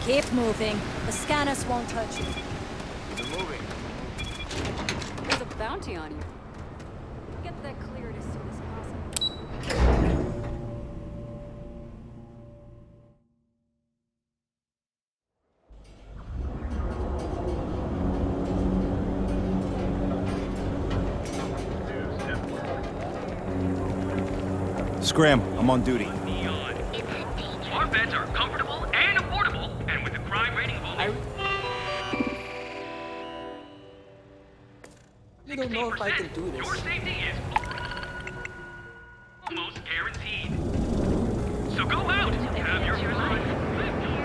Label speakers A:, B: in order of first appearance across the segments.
A: Keep moving. The scanners won't hurt you.
B: We're moving.
C: There's a bounty on you. Get that cleared as soon as possible.
D: Scram, I'm on duty.
E: Neon. Our beds are comfortable and affordable, and with the crime rating of only
F: I don't know if I can do
E: your
F: this.
E: safety is almost guaranteed. So go out, have your fun, live here.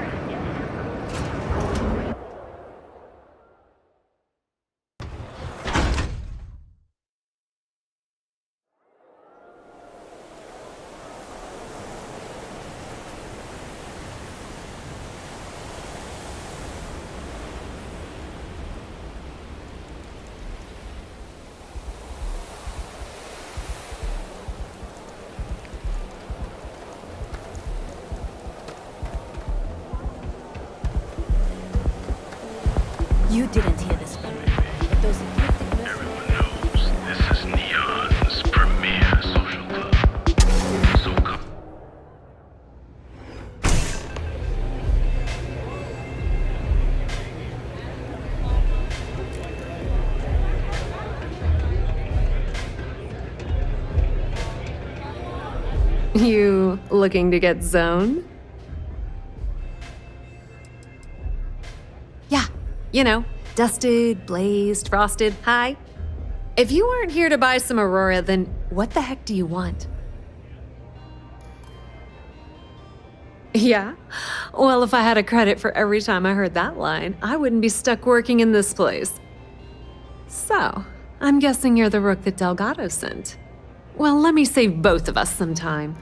A: You didn't hear this from me, but those ecliptic missiles...
E: Everyone knows this is Neon's premier social club. So come.
C: You looking to get zoned? Yeah, you know, dusted, blazed, frosted, hi. If you aren't here to buy some Aurora, then what the heck do you want? Yeah? Well, if I had a credit for every time I heard that line, I wouldn't be stuck working in this place. So, I'm guessing you're the rook that Delgado sent. Well, let me save both of us some time.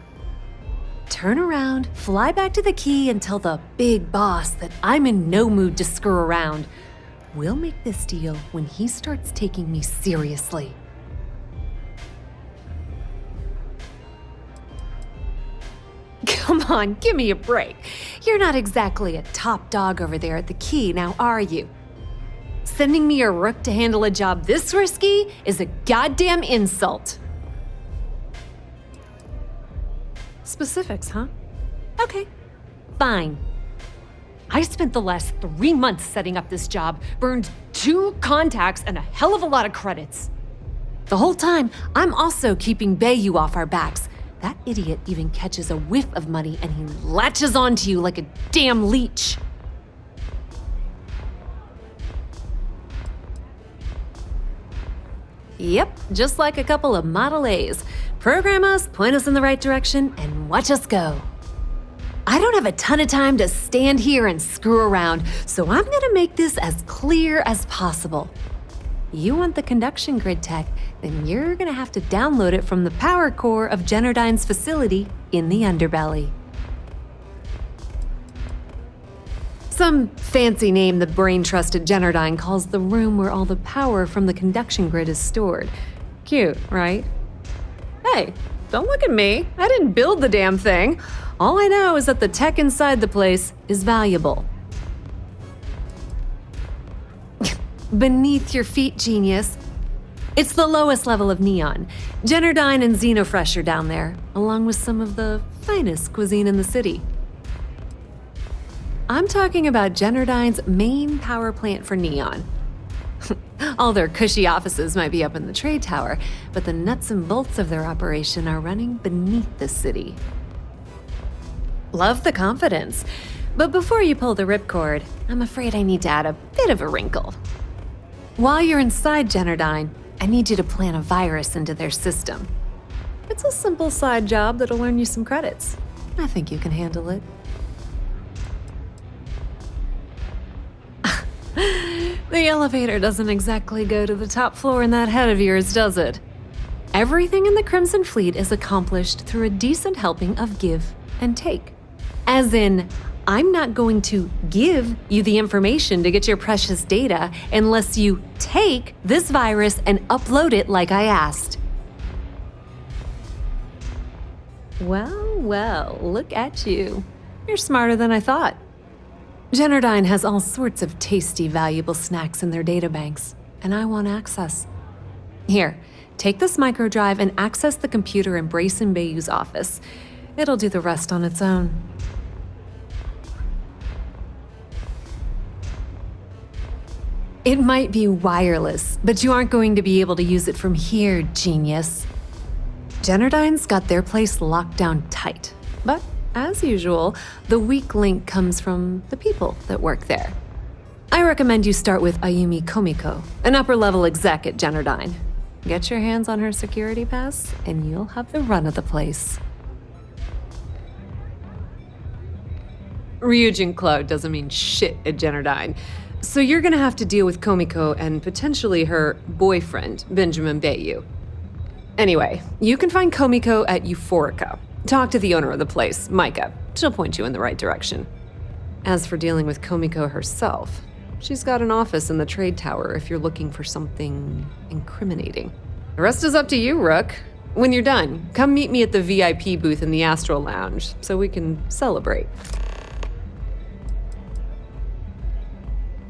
C: Turn around, fly back to the key, and tell the big boss that I'm in no mood to screw around. We'll make this deal when he starts taking me seriously. Come on, give me a break. You're not exactly a top dog over there at the key, now are you? Sending me a rook to handle a job this risky is a goddamn insult. Specifics, huh? Okay, fine. I spent the last 3 months setting up this job, burned 2 contacts and a hell of a lot of credits. The whole time, I'm also keeping Bayou off our backs. That idiot even catches a whiff of money and he latches onto you like a damn leech. Yep, just like a couple of Model A's. Program us, point us in the right direction, and watch us go. I don't have a ton of time to stand here and screw around, so I'm gonna make this as clear as possible. You want the conduction grid tech, then you're gonna have to download it from the power core of Generdyne's facility in the underbelly. Some fancy name the brain-trusted Generdyne calls the room where all the power from the conduction grid is stored. Cute, right? Hey, don't look at me. I didn't build the damn thing. All I know is that the tech inside the place is valuable. Beneath your feet, genius. It's the lowest level of Neon. Generdyne and Xenofresh are down there, along with some of the finest cuisine in the city. I'm talking about Generdyne's main power plant for Neon. All their cushy offices might be up in the trade tower, but the nuts and bolts of their operation are running beneath the city. Love the confidence, but before you pull the ripcord, I'm afraid I need to add a bit of a wrinkle. While you're inside Generdyne, I need you to plant a virus into their system. It's a simple side job that'll earn you some credits. I think you can handle it. The elevator doesn't exactly go to the top floor in that head of yours, does it? Everything in the Crimson Fleet is accomplished through a decent helping of give and take. As in, I'm not going to give you the information to get your precious data unless you take this virus and upload it like I asked. Well, look at you. You're smarter than I thought. Generdyne has all sorts of tasty, valuable snacks in their databanks, and I want access. Here, take this microdrive and access the computer in Brayson Bayou's office. It'll do the rest on its own. It might be wireless, but you aren't going to be able to use it from here, genius. Generdyne's got their place locked down tight, but as usual, the weak link comes from the people that work there. I recommend you start with Ayumi Komiko, an upper-level exec at Generdyne. Get your hands on her security pass, and you'll have the run of the place. Ryujin Cloud doesn't mean shit at Generdyne, so you're gonna have to deal with Komiko and potentially her boyfriend, Benjamin Bayou. Anyway, you can find Komiko at Euphorica. Talk to the owner of the place, Micah. She'll point you in the right direction. As for dealing with Komiko herself, she's got an office in the trade tower if you're looking for something incriminating. The rest is up to you, Rook. When you're done, come meet me at the VIP booth in the Astral Lounge so we can celebrate.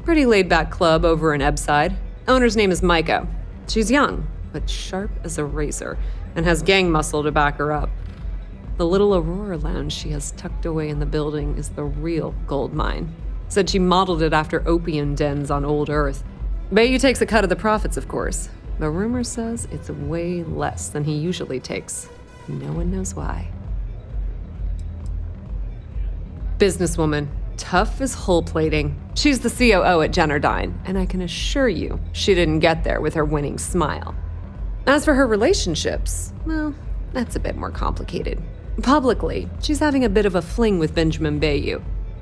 C: Pretty laid-back club over in Ebbside. Owner's name is Micah. She's young, but sharp as a razor, and has gang muscle to back her up. The little Aurora Lounge she has tucked away in the building is the real gold mine. Said she modeled it after opium dens on old Earth. Bayou takes a cut of the profits, of course, but rumor says it's way less than he usually takes. No one knows why. Businesswoman. Tough as hull plating. She's the COO at Generdyne, and I can assure you she didn't get there with her winning smile. As for her relationships, well, that's a bit more complicated. Publicly, she's having a bit of a fling with Benjamin Bayou.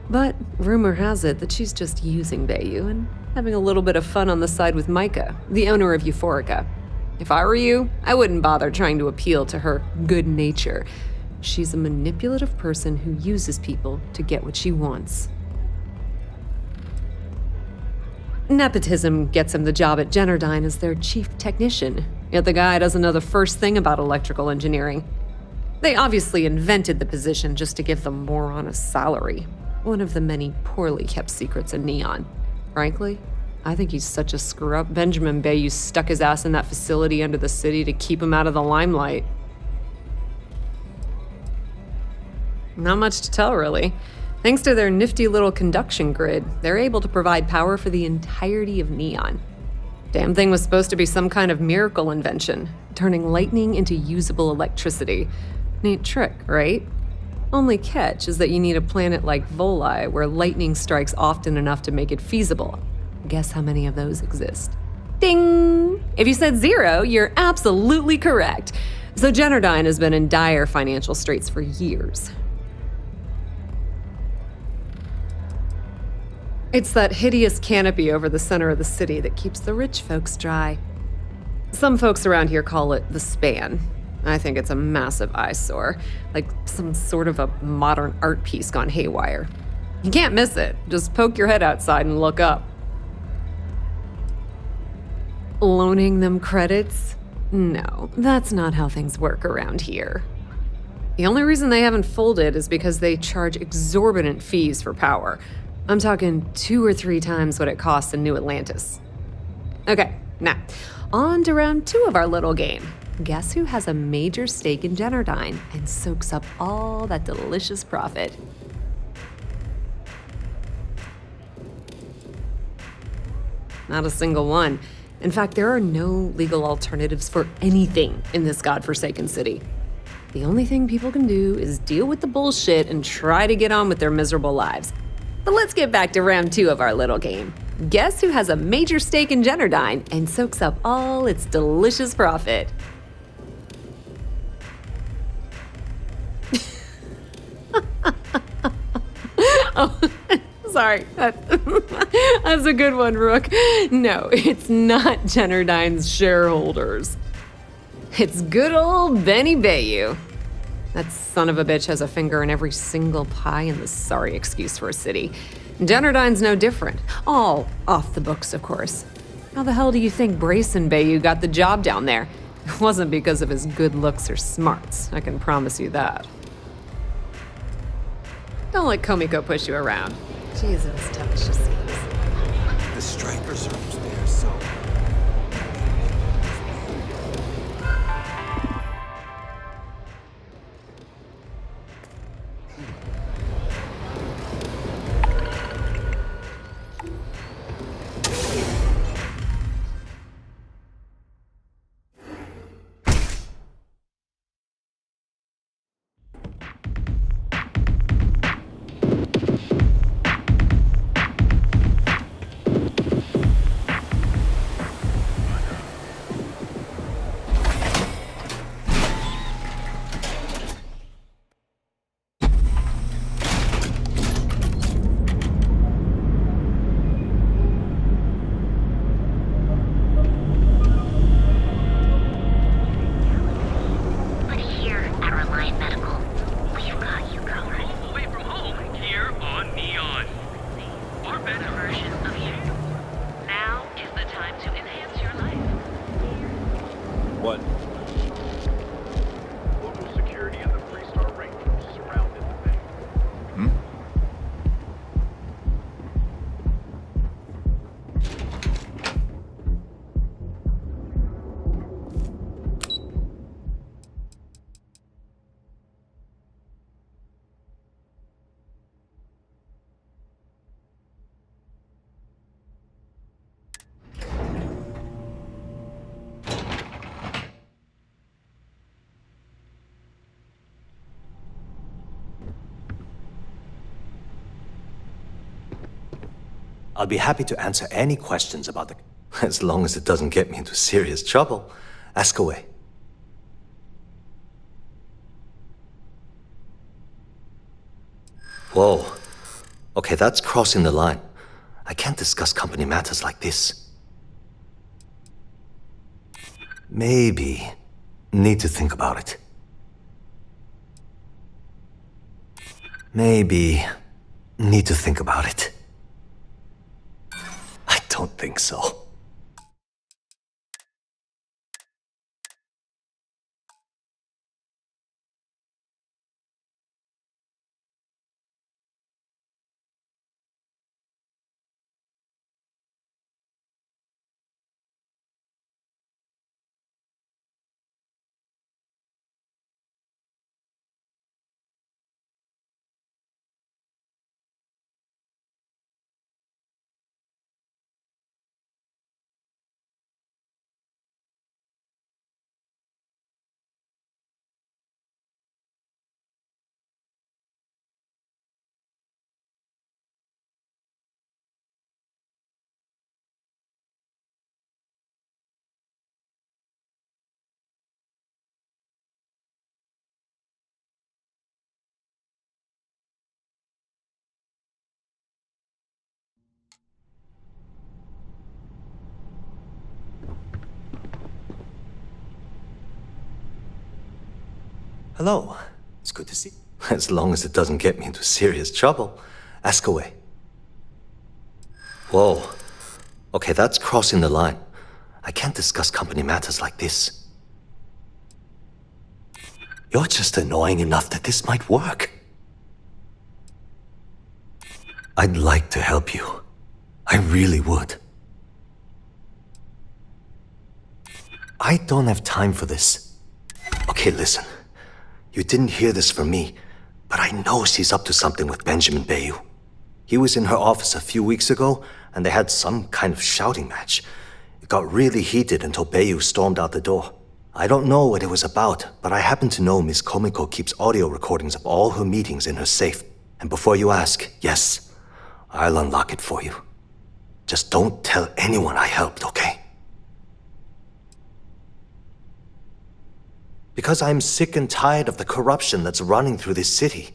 C: But rumor has it that she's just using Bayou and having a little bit of fun on the side with Micah, the owner of Euphorica. If I were you, I wouldn't bother trying to appeal to her good nature. She's a manipulative person who uses people to get what she wants. Nepotism gets him the job at Generdyne as their chief technician, yet the guy doesn't know the first thing about electrical engineering. They obviously invented the position just to give the moron a salary, one of the many poorly kept secrets in Neon. Frankly, I think he's such a screw-up. Benjamin Bayou stuck his ass in that facility under the city to keep him out of the limelight. Not much to tell, really. Thanks to their nifty little conduction grid, they're able to provide power for the entirety of Neon. Damn thing was supposed to be some kind of miracle invention, turning lightning into usable electricity. Neat trick, right? Only catch is that you need a planet like Voli where lightning strikes often enough to make it feasible. Guess how many of those exist? Ding! If you said 0, you're absolutely correct. So Generdyne has been in dire financial straits for years. It's that hideous canopy over the center of the city that keeps the rich folks dry. Some folks around here call it the span. I think it's a massive eyesore, like some sort of a modern art piece gone haywire. You can't miss it. Just poke your head outside and look up. Loaning them credits? No, that's not how things work around here. The only reason they haven't folded is because they charge exorbitant fees for power. I'm talking 2 or 3 times what it costs in New Atlantis. Okay, now, on to round 2 of our little game. Guess who has a major stake in Generdyne and soaks up all that delicious profit? Not a single one. In fact, there are no legal alternatives for anything in this godforsaken city. The only thing people can do is deal with the bullshit and try to get on with their miserable lives. But let's get back to round 2 of our little game. Guess who has a major stake in Generdyne and soaks up all its delicious profit? Oh, sorry. That's a good one, Rook. No, it's not Generdyne's shareholders. It's good old Benny Bayou. That son of a bitch has a finger in every single pie in the sorry excuse for a city. Generdyne's no different. All off the books, of course. How the hell do you think Brayson Bayou got the job down there? It wasn't because of his good looks or smarts, I can promise you that. Don't let Komiko push you around. She isn't as tough as she seems.
D: The strikers are upstairs, so...
B: But here at Reliant Medical, we've got you covered.
E: Away from home, here on Neon. Our better version of you.
B: Now is the time to enhance your life.
D: What?
E: Local security and the 3-star Rangers surrounded the thing.
D: Hmm?
F: I'll be happy to answer any questions about the... As long as it doesn't get me into serious trouble. Ask away. Whoa. Okay, that's crossing the line. I can't discuss company matters like this. Maybe need to think about it. Maybe need to think about it. I don't think so. Hello. It's good to see you. As long as it doesn't get me into serious trouble. Ask away. Whoa. Okay, that's crossing the line. I can't discuss company matters like this. You're just annoying enough that this might work. I'd like to help you. I really would. I don't have time for this. Okay, listen. You didn't hear this from me, but I know she's up to something with Benjamin Bayou. He was in her office a few weeks ago, and they had some kind of shouting match. It got really heated until Bayou stormed out the door. I don't know what it was about, but I happen to know Miss Komiko keeps audio recordings of all her meetings in her safe. And before you ask, yes, I'll unlock it for you. Just don't tell anyone I helped, okay? Because I'm sick and tired of the corruption that's running through this city.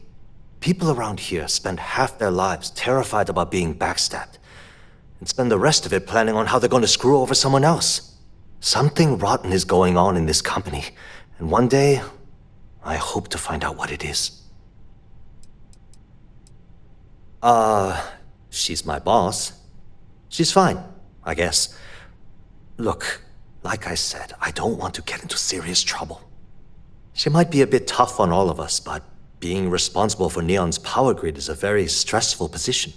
F: People around here spend half their lives terrified about being backstabbed, and spend the rest of it planning on how they're going to screw over someone else. Something rotten is going on in this company, and one day, I hope to find out what it is. She's my boss. She's fine, I guess. Look, like I said, I don't want to get into serious trouble. She might be a bit tough on all of us, but being responsible for Neon's power grid is a very stressful position.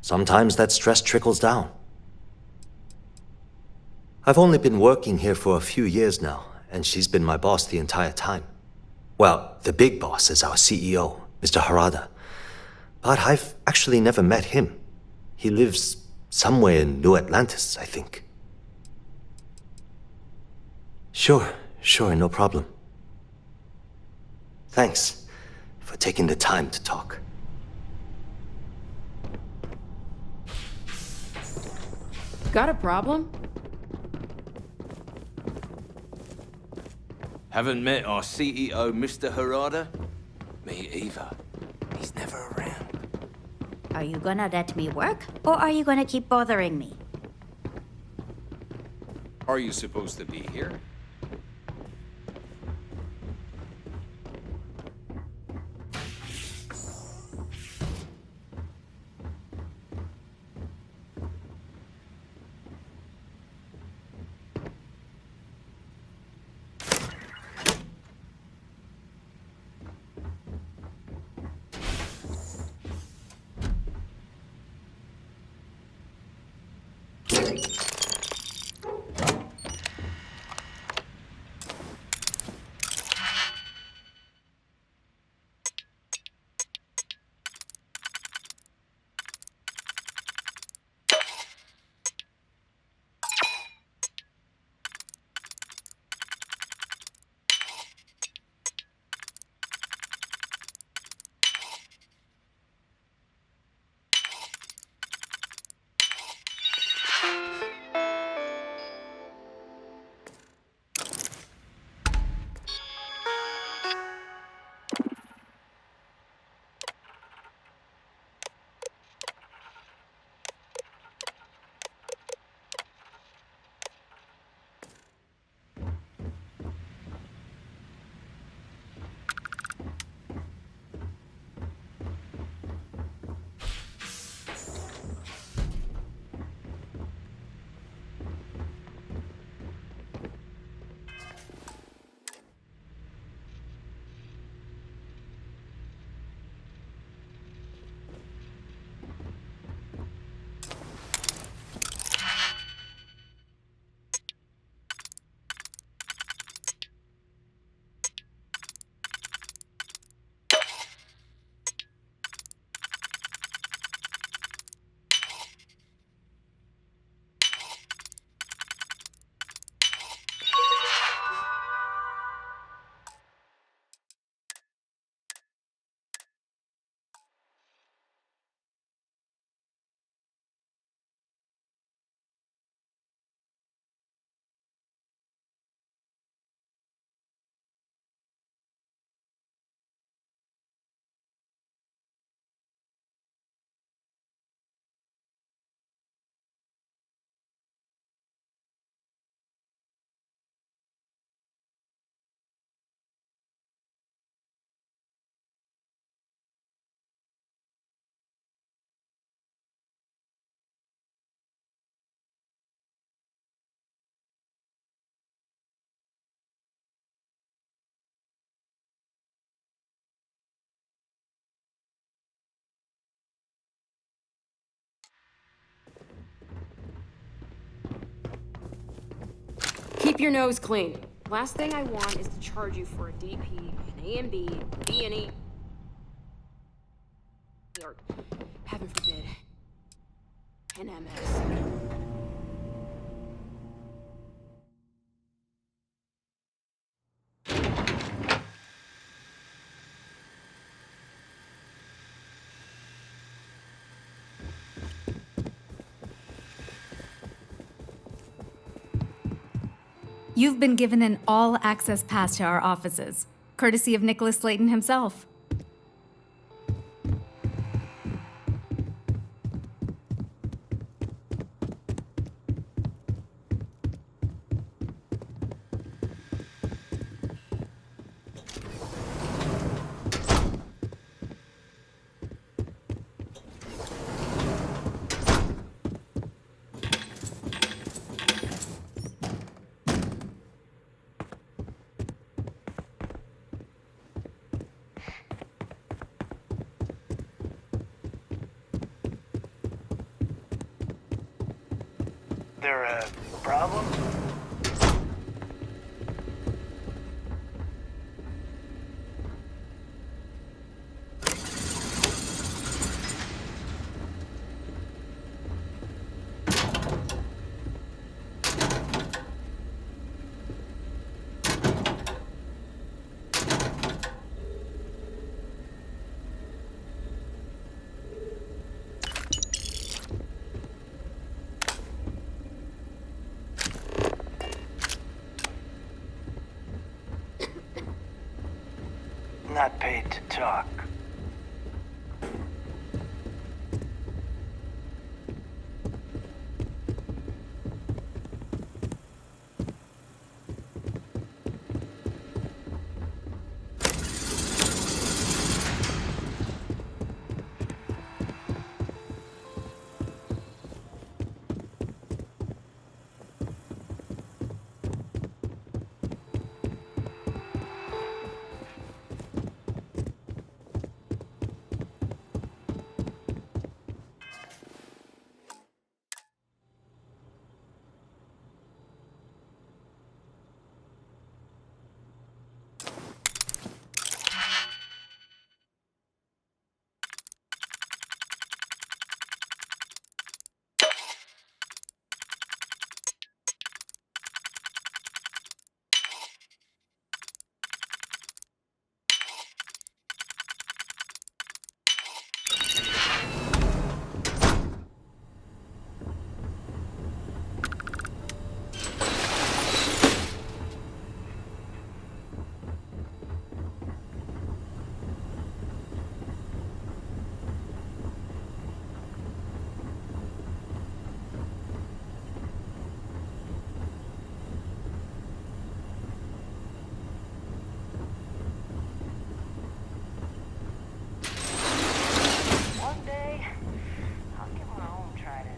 F: sometimes that stress trickles down. I've only been working here for a few years now, and she's been my boss the entire time. Well, the big boss is our CEO, Mr. Harada. But I've actually never met him. He lives somewhere in New Atlantis, I think. Sure, no problem. Thanks for taking the time to talk.
G: Got a problem?
D: Haven't met our CEO, Mr. Harada? Me either. He's never around.
B: Are you gonna let me work, or are you gonna keep bothering me?
D: Are you supposed to be here?
G: Keep your nose clean. Last thing I want is to charge you for a DP, an A and B, B and E, or, heaven forbid, an MS.
H: You've been given an all-access pass to our offices, courtesy of Nicholas Slayton himself.
I: There a problem? Not paid to talk. One day, I'll get my own trident.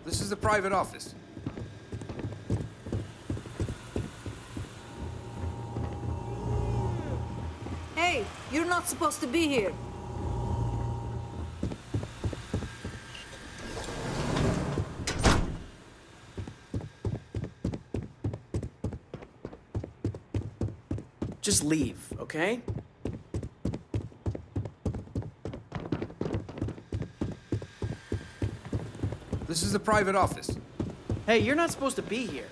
D: This is a private office.
A: Hey, you're not supposed to be here.
J: Just leave, okay?
D: This is a private office.
J: Hey, you're not supposed to be here.